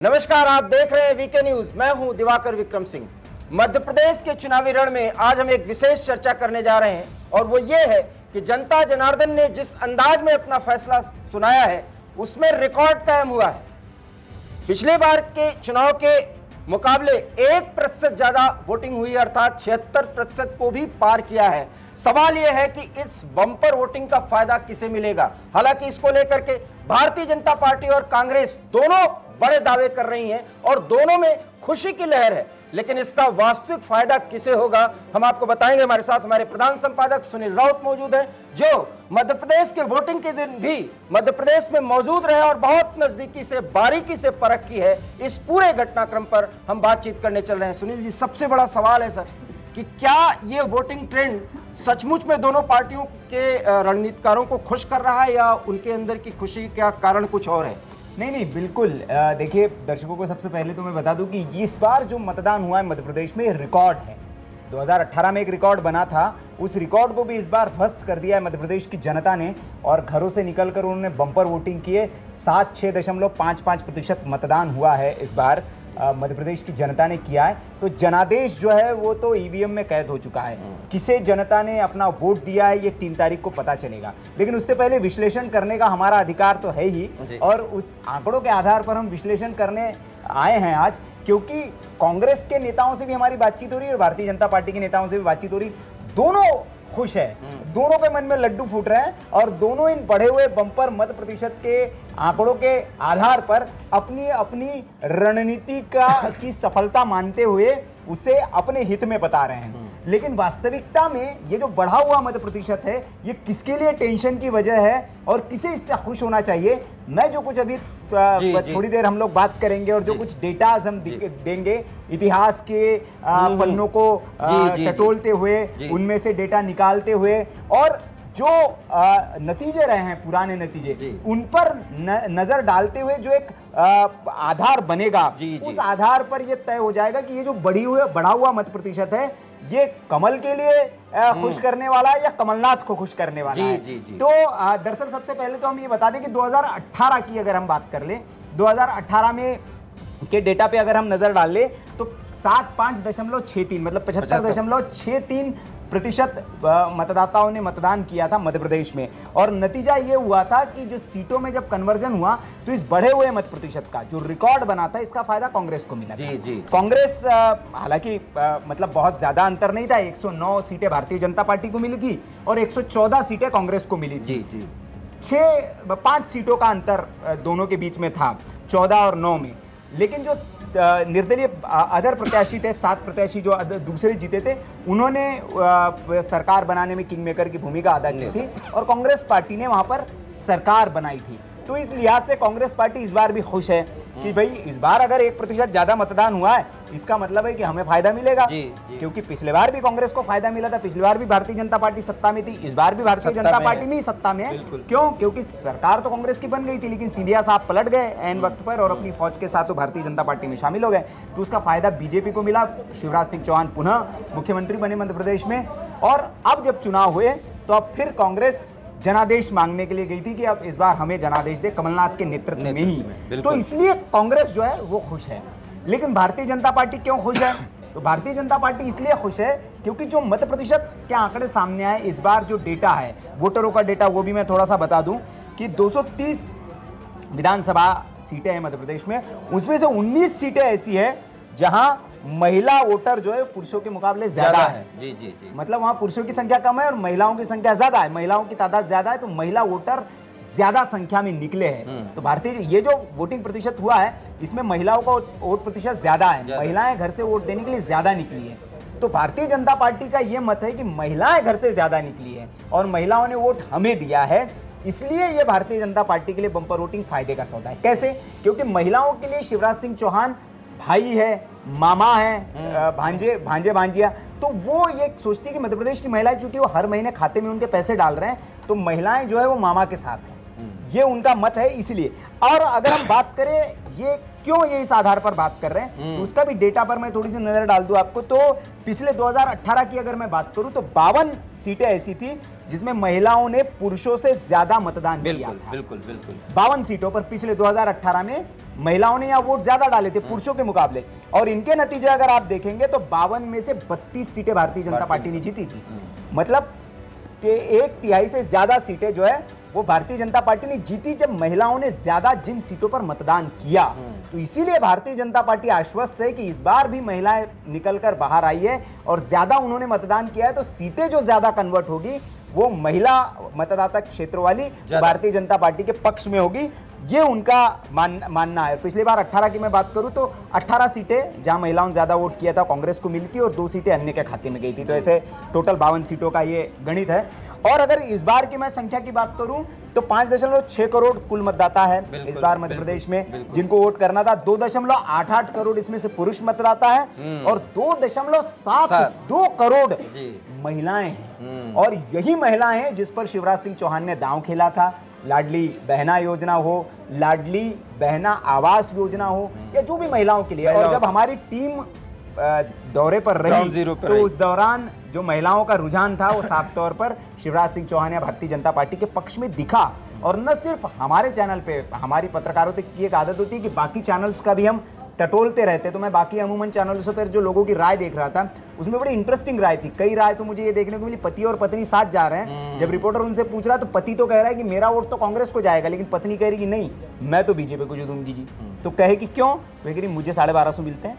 नमस्कार, आप देख रहे हैं वीके न्यूज। मैं हूं दिवाकर विक्रम सिंह। मध्य प्रदेश के चुनावी रण में आज हम एक विशेष चर्चा करने जा रहे हैं और वो ये है कि जनता जनार्दन ने जिस अंदाज में अपना फैसला सुनाया है उसमें रिकॉर्ड कायम हुआ है। पिछले बार के चुनाव के मुकाबले 1% ज्यादा वोटिंग हुई, अर्थात 76% को भी पार किया है। सवाल यह है कि इस बम्पर वोटिंग का फायदा किसे मिलेगा। हालांकि इसको लेकर के भारतीय जनता पार्टी और कांग्रेस दोनों बड़े दावे कर रही हैं और दोनों में खुशी की लहर है, लेकिन इसका वास्तविक फायदा किसे होगा हम आपको बताएंगे। हमारे साथ हमारे प्रधान संपादक सुनील राउत मौजूद हैं, जो मध्य प्रदेश के वोटिंग के दिन भी मध्य प्रदेश में मौजूद रहे और बहुत नजदीकी से बारीकी से परख की है। इस पूरे घटनाक्रम पर हम बातचीत करने चल रहे हैं। सुनील जी, सबसे बड़ा सवाल है सर कि क्या ये वोटिंग ट्रेंड सचमुच में दोनों पार्टियों के रणनीतिकारों को खुश कर रहा है या उनके अंदर की खुशी का कारण कुछ और है? नहीं, बिल्कुल। देखिए, दर्शकों को सबसे पहले तो मैं बता दूं कि इस बार जो मतदान हुआ है मध्य प्रदेश में रिकॉर्ड है। 2018 में एक रिकॉर्ड बना था, उस रिकॉर्ड को भी इस बार ध्वस्त कर दिया है मध्य प्रदेश की जनता ने और घरों से निकलकर उन्होंने बम्पर वोटिंग किए। 6.55% मतदान हुआ है इस बार मध्य प्रदेश की जनता ने किया है। तो जनादेश जो है वो तो ईवीएम में कैद हो चुका है। किसे जनता ने अपना वोट दिया है ये 3 तारीख को पता चलेगा, लेकिन उससे पहले विश्लेषण करने का हमारा अधिकार तो है ही और उस आंकड़ों के आधार पर हम विश्लेषण करने आए हैं आज, क्योंकि कांग्रेस के नेताओं से भी हमारी बातचीत हो रही है और भारतीय जनता पार्टी के नेताओं से भी बातचीत हो रही है। दोनों खुश है, दोनों के मन में लड्डू फूट रहे हैं और दोनों इन बढ़े हुए बम्पर मत प्रतिशत के आंकड़ों के आधार पर अपनी अपनी रणनीति की सफलता मानते हुए उसे अपने हित में बता रहे हैं। लेकिन वास्तविकता में ये जो बढ़ा हुआ मत प्रतिशत है ये किसके लिए टेंशन की वजह है और किसे इससे खुश होना चाहिए, मैं जो कुछ अभी थोड़ी देर हम लोग बात करेंगे और जो कुछ डेटाज हम देंगे इतिहास के पन्नों को टटोलते हुए उनमें से डेटा निकालते हुए और जो नतीजे रहे हैं पुराने नतीजे उन पर नजर डालते हुए जो एक आधार बनेगा, उस आधार पर यह तय हो जाएगा कि ये जो बढ़ा हुआ मत प्रतिशत है ये कमल के लिए खुश करने वाला है या कमलनाथ को खुश करने वाला है। तो दरअसल सबसे पहले तो हम ये बता दें कि 2018 की अगर हम बात कर ले, 2018 में के डेटा पे अगर हम नजर डाल ले तो 75.63 मतलब 75.63% मतदाताओं ने मतदान किया था मध्य प्रदेश में। और नतीजा ये हुआ था कि जो सीटों में जब कन्वर्जन हुआ तो इस बढ़े हुए मत प्रतिशत का जो रिकॉर्ड बना था इसका फायदा कांग्रेस को मिला। कांग्रेस हालांकि मतलब बहुत ज्यादा अंतर नहीं था, 109 सीटें भारतीय जनता पार्टी को मिली थी और 114 सीटें कांग्रेस को मिली थी। 5 सीटों का अंतर दोनों के बीच में था, 14 और 9 में। लेकिन जो निर्दलीय अदर प्रत्याशी थे, 7 प्रत्याशी जो दूसरे जीते थे, उन्होंने सरकार बनाने में किंग मेकर की भूमिका अदा की थी और कांग्रेस पार्टी ने वहां पर सरकार बनाई थी। तो इस लिहाज से कांग्रेस पार्टी इस बार भी खुश है कि भाई इस बार अगर 1% ज्यादा मतदान हुआ है इसका मतलब है कि हमें फायदा मिलेगा, क्योंकि पिछले बार भी कांग्रेस को फायदा मिला था, पिछली बार भी भारतीय जनता पार्टी सत्ता में थी, इस बार भी भारतीय जनता पार्टी में ही सत्ता में है। क्यों? क्योंकि सरकार तो कांग्रेस की बन गई थी लेकिन सिंधिया साहब पलट गए एन वक्त पर और अपनी फौज के साथ तो भारतीय जनता पार्टी में शामिल हो गए। तो उसका फायदा बीजेपी को मिला। शिवराज सिंह चौहान पुनः मुख्यमंत्री बने मध्य प्रदेश में और अब जब चुनाव हुए तो अब फिर कांग्रेस जनादेश मांगने के लिए गई थी कि अब इस बार हमें जनादेश दे कमलनाथ के नेतृत्व में ही। तो इसलिए कांग्रेस जो है वो खुश है। लेकिन भारतीय जनता पार्टी क्यों खुश है? तो भारतीय जनता पार्टी इसलिए खुश है क्योंकि जो मत प्रतिशत के आंकड़े सामने आए इस बार, जो डेटा है वोटरों का डेटा, वो भी मैं थोड़ा सा बता दूं कि 230 विधानसभा सीटें हैं मध्य प्रदेश में, उसमें से 19 सीटें ऐसी है जहां महिला वोटर जो है पुरुषों के मुकाबले ज्यादा है। मतलब वहां पुरुषों की संख्या कम है और महिलाओं की संख्या ज्यादा है, महिलाओं की तादाद ज्यादा है, तो महिला वोटर ज्यादा संख्या में निकले हैं। तो भारतीय ये जो वोटिंग प्रतिशत हुआ है इसमें महिलाओं का वोट प्रतिशत ज्यादा है, महिलाएं घर से वोट देने के लिए ज्यादा निकली है। तो भारतीय जनता पार्टी का यह मत है कि महिलाएं घर से ज्यादा निकली है और महिलाओं ने वोट हमें दिया है, इसलिए यह भारतीय जनता पार्टी के लिए बंपर वोटिंग फायदे का सौदा है। कैसे? क्योंकि महिलाओं के लिए शिवराज सिंह चौहान भाई है, मामा है, भांजे भांजिया, तो वो ये सोचती है कि मध्य प्रदेश की महिलाएं चूंकि वो हर महीने खाते में उनके पैसे डाल रहे हैं तो महिलाएं जो है वो मामा के साथ हैं, ये उनका मत है इसलिए। और अगर हम बात करें ये क्यों ये इस आधार पर बात कर रहे हैं तो उसका भी डेटा पर मैं थोड़ी सी नजर डाल दूं आपको। तो पिछले 2018 की अगर मैं बात करूं तो 52 सीटें ऐसी थी जिसमें महिलाओं ने पुरुषों से ज्यादा मतदान किया था। बिल्कुल 52 सीटों पर पिछले 2018 में महिलाओं ने यहाँ वोट ज्यादा डाले थे पुरुषों के मुकाबले, और इनके नतीजे अगर आप देखेंगे तो 52 में से 32 सीटें भारतीय जनता पार्टी ने जीती थी। मतलब कि 1/3 से ज्यादा सीटें जो है वो भारतीय जनता पार्टी ने जीती, जब महिलाओं ने ज्यादा जिन सीटों पर मतदान किया। तो इसीलिए भारतीय जनता पार्टी आश्वस्त है कि इस बार भी महिलाएं निकलकर बाहर आई है और ज्यादा उन्होंने मतदान किया है, तो सीटें जो ज्यादा कन्वर्ट होगी वो महिला मतदाता क्षेत्रों वाली भारतीय जनता पार्टी के पक्ष में होगी, ये उनका मानना है। पिछली बार 18 की मैं बात करूं तो 18 सीटें जहां महिलाओं ने ज्यादा वोट किया था कांग्रेस को मिली थी और 2 सीटें अन्य के खाते में गई थी। तो ऐसे टोटल 52 सीटों का ये गणित है। और अगर इस बार की मैं संख्या की बात करूं तो 5.6 करोड़ कुल मतदाता है इस बार मध्य प्रदेश में जिनको वोट करना था। 2.88 करोड़ इसमें से पुरुष मतदाता है और 2.72 करोड़ महिलाएं हैं। और यही महिलाएं हैं जिस पर शिवराज सिंह चौहान ने दांव खेला था। लाडली बहना योजना हो, लाडली बहना आवास योजना हो, या जो भी महिलाओं के लिए। और जब हमारी टीम दौरे पर रही तो उस दौरान जो महिलाओं का रुझान था वो साफ तौर पर शिवराज सिंह चौहान या भारतीय जनता पार्टी के पक्ष में दिखा। और न सिर्फ हमारे चैनल पे, हमारी पत्रकारों की एक आदत होती है कि बाकी चैनल्स का भी हम टटोलते रहते, तो मैं बाकी अमूमन चैनल्स पर जो लोगों की राय देख रहा था उसमें बड़ी इंटरेस्टिंग राय थी। कई राय तो मुझे ये देखने को मिली, पति और पत्नी साथ जा रहे हैं। जब रिपोर्टर उनसे पूछ रहा तो पति तो कह रहा है कि मेरा वोट तो कांग्रेस को जाएगा, लेकिन पत्नी कह रही कि नहीं मैं तो बीजेपी को जो दूंगी जी। तो कहे कि क्यों? वे कह रही मुझे 1250 मिलते हैं।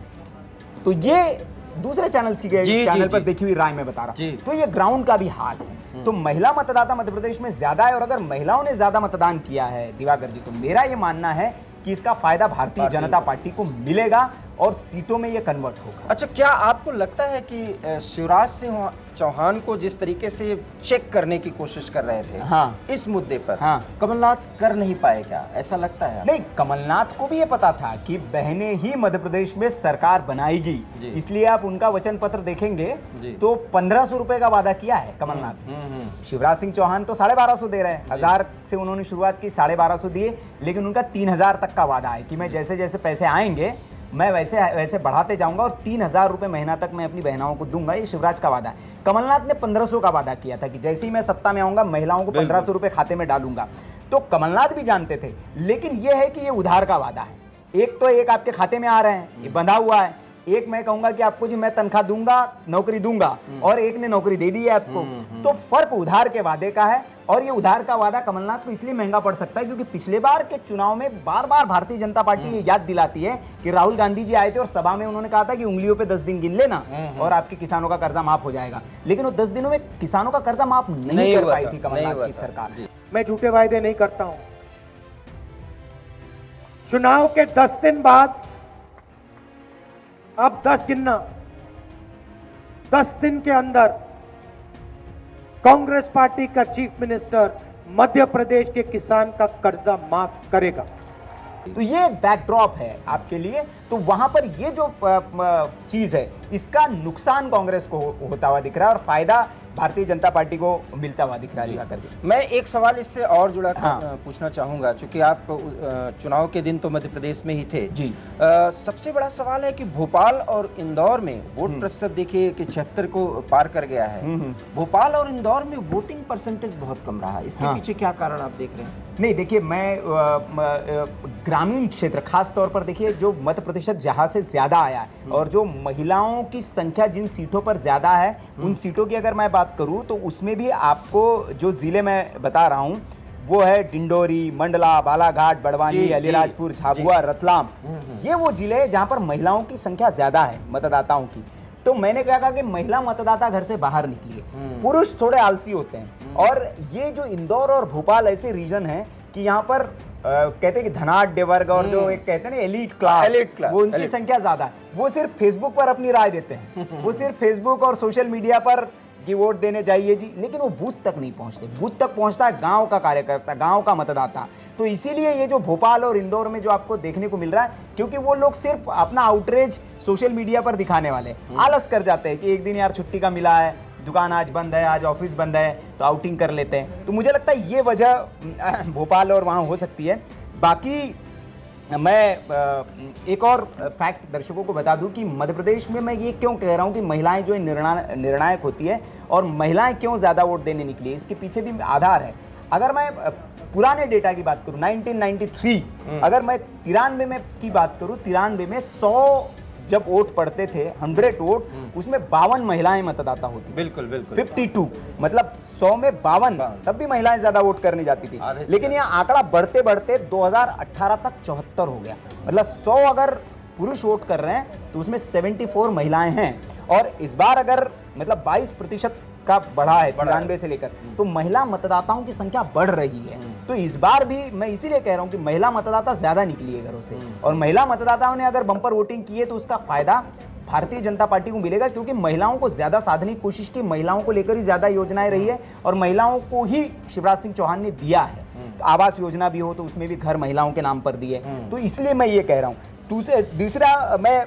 तो ये दूसरे चैनल्स की चैनल पर देखी हुई राय में बता रहा। तो ये ग्राउंड का भी हाल है। तो महिला मतदाता मध्य प्रदेश में ज्यादा है और अगर महिलाओं ने ज्यादा मतदान किया है दिवाकर जी, तो मेरा ये मानना है कि इसका फायदा भारतीय जनता पार्टी को मिलेगा और सीटों में ये कन्वर्ट होगा। अच्छा, क्या आपको लगता है कि शिवराज सिंह चौहान को जिस तरीके से चेक करने की कोशिश कर रहे थे इस मुद्दे पर, कमलनाथ कर नहीं पाए क्या? ऐसा लगता है? नहीं, कमलनाथ को भी ये पता था कि बहनें ही मध्य प्रदेश में सरकार बनाएगी, इसलिए आप उनका वचन पत्र देखेंगे तो 1500 रुपए का वादा किया है कमलनाथ। शिवराज सिंह चौहान तो 1250 दे रहे हैं, 1000 से उन्होंने शुरुआत की, 1250 दिए, लेकिन उनका 3000 तक का वादा है कि मैं जैसे जैसे पैसे आएंगे मैं वैसे वैसे बढ़ाते जाऊंगा और 3000 रुपए महीना तक मैं अपनी बहनाओं को दूंगा। ये शिवराज का वादा है। कमलनाथ ने 1500 का वादा किया था कि जैसे ही मैं सत्ता में आऊंगा महिलाओं को 1500 रुपए खाते में डालूंगा। तो कमलनाथ भी जानते थे, लेकिन यह है कि ये उधार का वादा है। एक तो एक आपके खाते में आ रहे हैं, ये बंधा हुआ है, एक मैं कहूंगा कि आपको जी मैं तनख्वाह दूंगा, नौकरी दूंगा, और एक ने नौकरी दे दी है आपको। तो फर्क उधार के वादे का है और ये उधार का वादा कमलनाथ को इसलिए महंगा पड़ सकता है क्योंकि पिछले बार के चुनाव में बार बार भारतीय जनता पार्टी ये याद दिलाती है कि राहुल गांधी जी आए थे और सभा में उन्होंने कहा था कि उंगलियों पे 10 दिन गिन लेना और आपके किसानों का कर्जा माफ हो जाएगा, लेकिन वो 10 दिनों में किसानों का कर्जा माफ नहीं कर पाई थी कमलनाथ की सरकार। मैं झूठे वायदे नहीं करता हूं। चुनाव के 10 दिन बाद, अब 10 गिनना, 10 दिन के अंदर कांग्रेस पार्टी का चीफ मिनिस्टर मध्य प्रदेश के किसान का कर्जा माफ करेगा। तो ये बैकड्रॉप है आपके लिए। तो वहां पर ये जो चीज है इसका नुकसान कांग्रेस को होता हुआ दिख रहा है और फायदा भारतीय जनता पार्टी को मिलता हुआ दिख रहा है। मैं एक सवाल इससे और जुड़ा पूछना चाहूंगा, क्योंकि आप चुनाव के दिन तो मध्य प्रदेश में ही थे जी। सबसे बड़ा सवाल है कि भोपाल और इंदौर में वोट प्रतिशत देखिए कि 76 को पार कर गया है। भोपाल और इंदौर में वोटिंग परसेंटेज बहुत कम रहा है, इसके पीछे क्या कारण आप देख रहे हैं? नहीं, देखिए मैं ग्रामीण क्षेत्र खास तौर पर देखिए जो मत प्रतिशत जहां से ज्यादा आया है और जो महिलाओं की संख्या जिन सीटों पर ज्यादा है उन सीटों की अगर मैं बात करूं तो उसमें भी आपको जो जिले मैं बता रहा हूं वो है डिंडोरी, मंडला, बालाघाट, बड़वानी, अलीराजपुर, झाबुआ, रतलाम। ये वो जिले जहां पर महिलाओं की संख्या ज्यादा है मतदाताओं की। तो मैंने कहा कि महिला मतदाता घर से बाहर निकलिए, पुरुष थोड़े आलसी होते हैं। और ये जो इंदौर और भोपाल ऐसे रीजन हैं कि यहाँ पर कहते हैं कि धनाढ्य वर्ग और जो एक कहते हैं ना एलीट क्लास, वो उनकी संख्या ज्यादा है। वो सिर्फ फेसबुक पर अपनी राय देते हैं, वो सिर्फ फेसबुक और सोशल मीडिया पर कि वोट देने जाइए जी, लेकिन वो बूथ तक नहीं पहुंचते। बूथ तक पहुंचता है गांव का कार्यकर्ता, गांव का मतदाता। तो इसीलिए ये जो भोपाल और इंदौर में जो आपको देखने को मिल रहा है, क्योंकि वो लोग सिर्फ अपना आउटरीच सोशल मीडिया पर दिखाने वाले आलस कर जाते हैं कि एक दिन यार छुट्टी का मिला है, दुकान आज बंद है, आज ऑफिस बंद है, तो आउटिंग कर लेते हैं। तो मुझे लगता है ये वजह भोपाल और वहाँ हो सकती है। बाकी मैं एक और फैक्ट दर्शकों को बता दूं कि मध्य प्रदेश में मैं ये क्यों कह रहा हूं कि महिलाएं जो निर्णायक होती है और महिलाएं क्यों ज़्यादा वोट देने निकली है, इसके पीछे भी आधार है। अगर मैं पुराने डेटा की बात करूं 1993, अगर मैं 93 में की बात करूं, 93 में 100 जब वोट पड़ते थे, 100 वोट, उसमें 52 महिलाएं मतदाता होती। बिल्कुल बिल्कुल 52, मतलब 100 में 52, तब भी महिलाएं ज्यादा वोट करने जाती थी। लेकिन यह आंकड़ा बढ़ते बढ़ते 2018 तक 74 हो गया। मतलब 100 अगर पुरुष वोट कर रहे हैं तो उसमें 74 महिलाएं हैं। और इस बार अगर मतलब 22% का बढ़ा है 93 से लेकर, तो महिला मतदाताओं की संख्या बढ़ रही है। तो इस बार भी मैं इसीलिए कह रहा हूं कि महिला मतदाता ज्यादा निकली है घरों से, और महिला मतदाताओं ने अगर बम्पर वोटिंग की है तो उसका फायदा भारतीय जनता पार्टी को मिलेगा, क्योंकि महिलाओं को ज्यादा साधने की कोशिश की, महिलाओं को लेकर ही ज्यादा योजनाएं रही है, और महिलाओं को ही शिवराज सिंह चौहान ने दिया है। तो आवास योजना भी हो तो उसमें भी घर महिलाओं के नाम पर दिए। तो इसलिए मैं ये कह रहा हूँ। दूसरा, मैं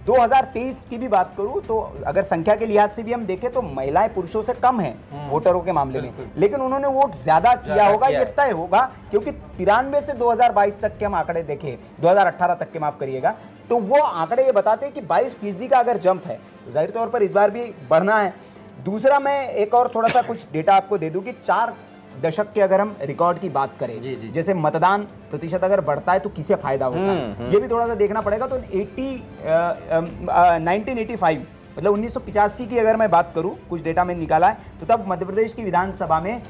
2023 की भी बात करूं तो अगर संख्या के लिहाज से भी हम देखें तो महिलाएं पुरुषों से कम हैं वोटरों के मामले में, लेकिन उन्होंने वोट ज्यादा किया होगा, ये तय होगा, क्योंकि 93 से 2022 तक के हम आंकड़े देखें, 2018 तक के माफ करिएगा, तो वो आंकड़े ये बताते हैं कि 22% का अगर जंप है तो जाहिर तौर पर इस बार भी बढ़ना है। दूसरा, मैं एक और थोड़ा सा कुछ डेटा आपको दे दूं कि 4 दशक के अगर हम रिकॉर्ड की बात करें, जैसे मतदान प्रतिशत अगर बढ़ता है तो किसे फायदा होता है, ये भी थोड़ा सा देखना पड़ेगा। तो 1985 मतलब 1985 की अगर मैं बात करूं, कुछ डेटा मैंने निकाला है, तो तब मध्य प्रदेश की विधानसभा में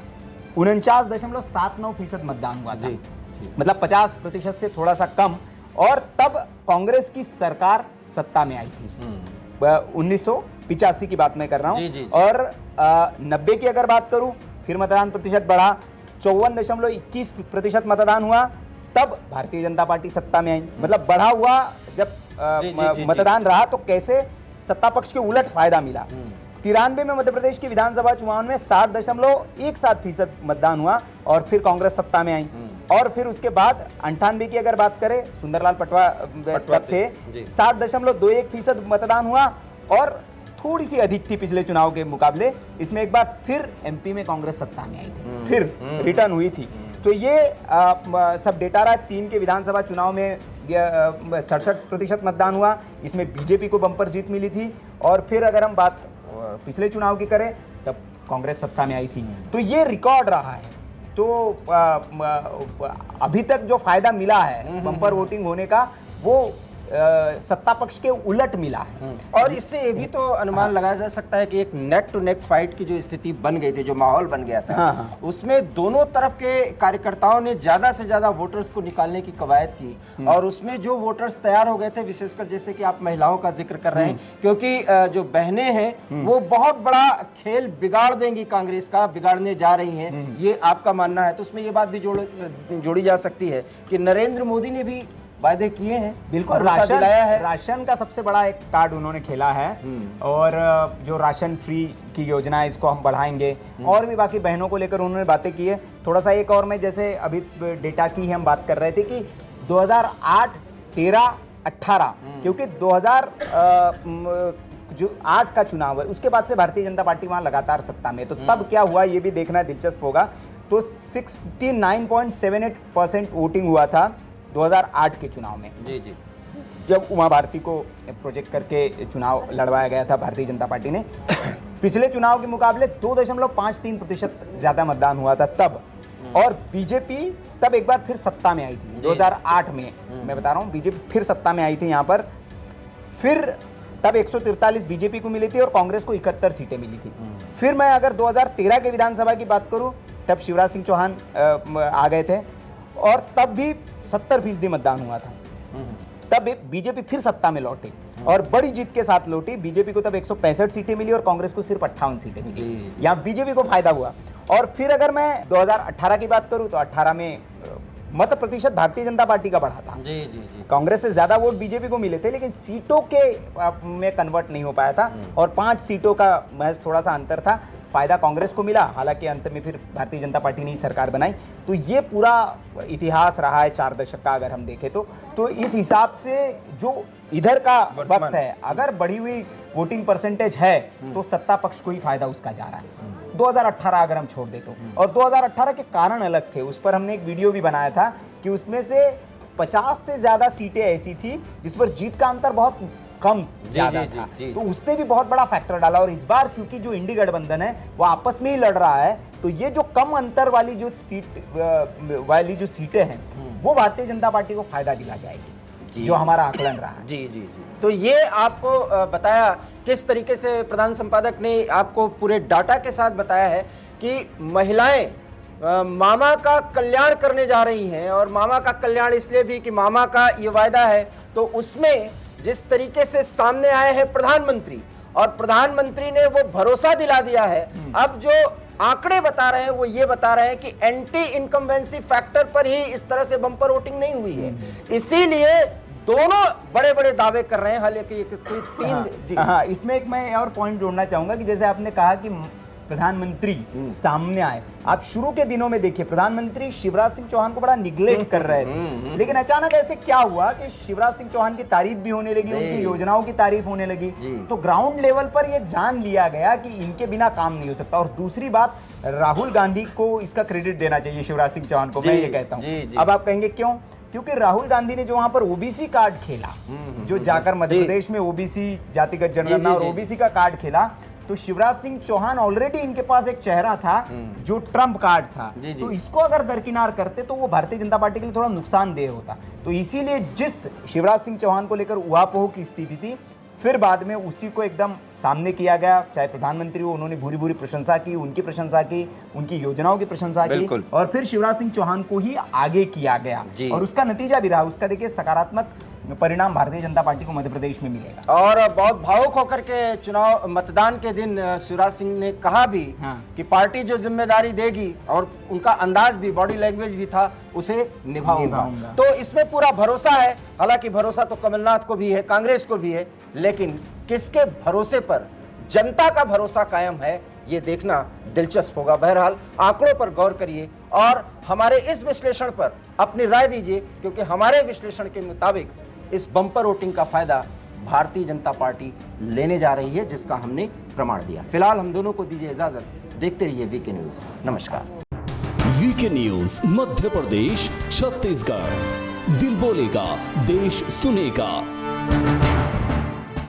49.79% मतदान हुआ था, मतलब 50% से थोड़ा सा कम। और तब कांग्रेस की सरकार सत्ता में आई थी, 1985 की बात मैं कर रहा हूं। और 90 की अगर बात करूं, फिर मतदान प्रतिशत बढ़ा, 54.21% मतदान हुआ, तब भारतीय जनता पार्टी सत्ता में आई। मतलब बढ़ा हुआ जब मतदान रहा तो कैसे सत्ता पक्ष के उलट फायदा मिला। 93 में मध्य प्रदेश की विधानसभा चुनाव में 60.17% मतदान हुआ और फिर कांग्रेस सत्ता में आई। और फिर उसके बाद 98 की अगर बात करें, सुंदरलाल पटवा थे, 60.21% मतदान हुआ और थोड़ी सी अधिक थी पिछले चुनाव के मुकाबले। इसमें एक बार फिर एमपी में कांग्रेस सत्ता में आई थी, फिर रिटर्न हुई थी। तो ये सब डेटा रहा। 3 के विधानसभा चुनाव में 67% मतदान हुआ, इसमें बीजेपी को बम्पर जीत मिली थी। और फिर अगर हम बात पिछले चुनाव की करें तब कांग्रेस सत्ता में आई थी। तो ये रिकॉर्ड रहा है। तो अभी तक जो फायदा मिला है बम्पर वोटिंग होने का, वो सत्ता पक्ष के उलट मिला है। और इससे ये भी तो अनुमान लगाया जा सकता है कि एक नेक टू नेक फाइट की जो स्थिति बन गई थी, जो माहौल बन गया था, उसमें दोनों तरफ के कार्यकर्ताओं ने ज्यादा से ज्यादा वोटर्स को निकालने की कवायद की। और उसमें जो वोटर्स तैयार हो गए थे, विशेषकर जैसे कि आप महिलाओं का जिक्र कर रहे हैं, क्योंकि जो बहनें हैं वो बहुत बड़ा खेल बिगाड़ देंगी, कांग्रेस का बिगाड़ने जा रही हैं, ये आपका मानना है। तो उसमें ये बात भी जोड़ी जा सकती है कि नरेंद्र मोदी ने भी वायदे किए हैं, बिल्कुल राशन का सबसे बड़ा एक कार्ड उन्होंने खेला है। और जो राशन फ्री की योजना है इसको हम बढ़ाएंगे, और भी बाकी बहनों को लेकर उन्होंने बातें की है। थोड़ा सा एक और मैं, जैसे अभी डेटा की हम बात कर रहे थे कि 2008, 13, 18, क्योंकि 2008 का चुनाव है, उसके बाद से भारतीय जनता पार्टी वहां लगातार सत्ता में। तो तब क्या हुआ ये भी देखना दिलचस्प होगा। तो 69.78% वोटिंग हुआ था 2008 के चुनाव में, जब उमा भारती को प्रोजेक्ट करके चुनाव लड़वाया गया था भारतीय जनता पार्टी ने। पिछले चुनाव के मुकाबले 2.53% ज्यादा मतदान हुआ था तब। और बीजेपी तब एक बार फिर सत्ता में आई थी 2008 में, मैं बता रहा हूँ, बीजेपी फिर सत्ता में आई थी यहाँ पर। फिर तब 143 बीजेपी को मिली थी और कांग्रेस को 71 सीटें मिली थी। फिर मैं अगर 2013 के विधानसभा की बात करूं, तब शिवराज सिंह चौहान आ गए थे और तब भी 70% मतदान हुआ था। तब बीजेपी फिर सत्ता में लौटी और बड़ी जीत के साथ लौटी। बीजेपी को तब 165 सीटें मिली और कांग्रेस को सिर्फ 58 सीटें मिली। यहाँ बीजेपी को फायदा हुआ। और फिर अगर मैं 2018 की बात करूं तो 18 में मत प्रतिशत भारतीय जनता पार्टी का बढ़ा था। कांग्रेस से ज्यादा वोट बीजेपी को मिले थे, लेकिन सीटों के में कन्वर्ट नहीं हो पाया था और 5 सीटों का महज थोड़ा सा अंतर था। फायदा कांग्रेस को मिला, हालांकि अंत में फिर भारतीय जनता पार्टी ने ही सरकार बनाई। तो ये पूरा इतिहास रहा है 4 दशक का अगर हम देखें तो इस हिसाब से जो इधर का वक्त है, अगर बढ़ी हुई वोटिंग परसेंटेज है तो सत्ता पक्ष को ही फायदा उसका जा रहा है। 2018 अगर हम छोड़ दे तो, और 2018 के कारण अलग थे, उस पर हमने एक वीडियो भी बनाया था कि उसमें से 50 से ज्यादा सीटें ऐसी थी जिस पर जीत का अंतर बहुत कम जी, ज्यादा जी, था, जी। तो उसने भी बहुत बड़ा फैक्टर डाला। और इस बार चूंकि जो इंडी गठबंधन है वो आपस में ही लड़ रहा है, तो ये जो कम अंतर वाली जो सीटें हैं वो भारतीय जनता पार्टी को फायदा दिला जाएगी, जो हमारा आकलन रहा है। जी जी जी। तो ये आपको बताया किस तरीके से प्रधान संपादक ने आपको पूरे डाटा के साथ बताया है कि महिलाएं मामा का कल्याण करने जा रही हैं, और मामा का कल्याण इसलिए भी कि मामा का ये वायदा है। तो उसमें जिस तरीके से सामने आए हैं प्रधानमंत्री, और प्रधानमंत्री ने वो भरोसा दिला दिया है, अब जो आंकड़े बता रहे हैं वो ये बता रहे हैं कि एंटी इनकम्बेंसी फैक्टर पर ही इस तरह से बम्पर वोटिंग नहीं हुई है, इसीलिए दोनों बड़े बड़े दावे कर रहे हैं। हालांकि तीन हाँ, इसमें एक मैं और पॉइंट जोड़ना चाहूंगा कि जैसे आपने कहा कि प्रधानमंत्री सामने आए, आप शुरू के दिनों में देखिए प्रधानमंत्री शिवराज सिंह चौहान को बड़ा निग्लेक्ट कर रहे थे, लेकिन अचानक ऐसे क्या हुआ कि शिवराज सिंह चौहान की तारीफ भी होने लगी, उनकी योजनाओं की तारीफ होने लगी, तो ग्राउंड लेवल पर यह जान लिया गया कि इनके बिना काम नहीं हो सकता। और दूसरी बात, राहुल गांधी को इसका क्रेडिट देना चाहिए शिवराज सिंह चौहान को, मैं ये कहता हूँ। अब आप कहेंगे क्यों? क्योंकि राहुल गांधी ने जो वहां पर ओबीसी कार्ड खेला, जो जाकर मध्य प्रदेश में ओबीसी जातिगत जनगणना और ओबीसी का कार्ड खेला, तो शिवराज सिंह चौहान ऑलरेडी इनके पास एक चेहरा था जो ट्रम्प कार्ड था, तो इसको अगर दरकिनार करते तो वो भारतीय जनता पार्टी के लिए थोड़ा नुकसानदेह होता। तो इसीलिए जिस शिवराज सिंह चौहान को लेकर उहापोह की स्थिति थी, फिर बाद में उसी को एकदम सामने किया गया। चाहे प्रधानमंत्री हो, उन्होंने भूरी भूरी प्रशंसा की, उनकी प्रशंसा की, उनकी योजनाओं की प्रशंसा की, और फिर शिवराज सिंह चौहान को ही आगे किया गया, और उसका नतीजा भी रहा। उसका देखिए सकारात्मक परिणाम भारतीय जनता पार्टी को मध्य प्रदेश में मिलेगा। और बहुत भावुक होकर के चुनाव मतदान के दिन शिवराज सिंह ने कहा भी कि पार्टी जो जिम्मेदारी देगी, और उनका अंदाज भी, बॉडी लैंग्वेज भी था, उसे निभाऊंगा। तो इसमें पूरा भरोसा है। हालांकि भरोसा तो कमलनाथ को भी है, कांग्रेस को भी है, लेकिन किसके भरोसे पर जनता का भरोसा कायम है, ये देखना दिलचस्प होगा। बहरहाल आंकड़ों पर गौर करिए और हमारे इस विश्लेषण पर अपनी राय दीजिए, क्योंकि हमारे विश्लेषण के मुताबिक इस बम्पर वोटिंग का फायदा भारतीय जनता पार्टी लेने जा रही है, जिसका हमने प्रमाण दिया। फिलहाल हम दोनों को दीजिए इजाजत, देखते रहिए वीके न्यूज। नमस्कार। वीके न्यूज मध्य प्रदेश छत्तीसगढ़, दिल बोलेगा, देश सुनेगा।